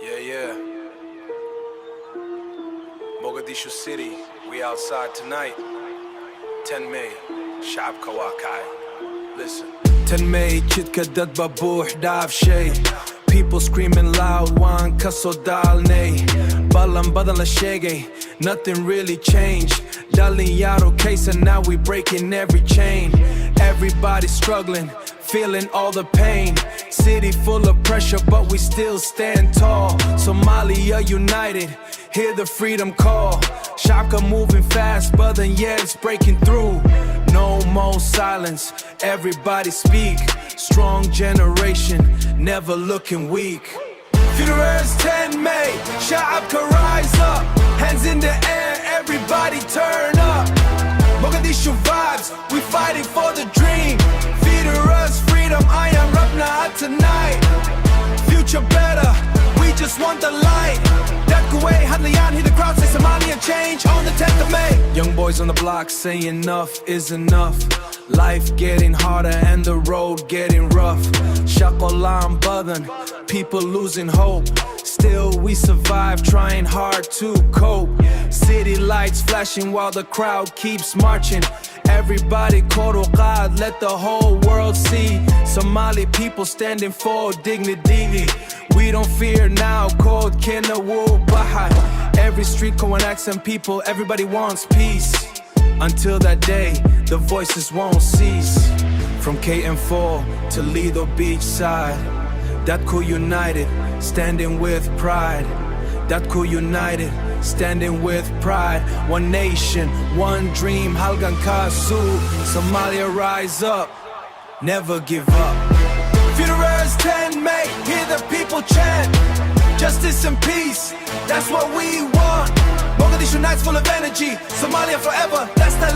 Yeah. Mogadishu City, we outside tonight. 10 May, شعب كواكاي. Listen. 10 May, chidka dad babuh daf shay. People screaming loud, wan kaso dalne. Balan badan la shege, nothing really changed. Dalin yaro case and now we breaking every chain. Everybody struggling, feeling all the pain. City full of pressure, but we still stand tall. Somalia united, hear the freedom call. Shaka moving fast, but then yeah, it's breaking through. No more silence, everybody speak. Strong generation, never looking weak. Funerals 10 May, Sha'ab can rise up. Hands in the air, everybody turn up. Mogadishu vibes, we fighting for the dream. Funerals freedom, I am Rabna tonight. Future better, we just want the light. That Kuwait, Hadliyan, hear the crowd say Somali and change on the 10th of May. Young boys on the block say enough is enough. Life getting harder and the road getting rough. Shakolam badan, people losing hope. Still we survive, trying hard to cope. City lights flashing while the crowd keeps marching. Everybody korokad, let the whole world see. Somali people standing for dignity. We don't fear now, code Kenawu Bahai. Every street Koan accent people, everybody wants peace. Until that day, the voices won't cease. From KM4 to Lido Beach side, that cool united, standing with pride. That cool united, standing with pride. One nation, one dream, Halgan Kasu. Somalia rise up, never give up. Funerals 10 May, hear the people chant. Justice and peace, that's what we want. Mogadishu nights full of energy. Somalia forever, that's the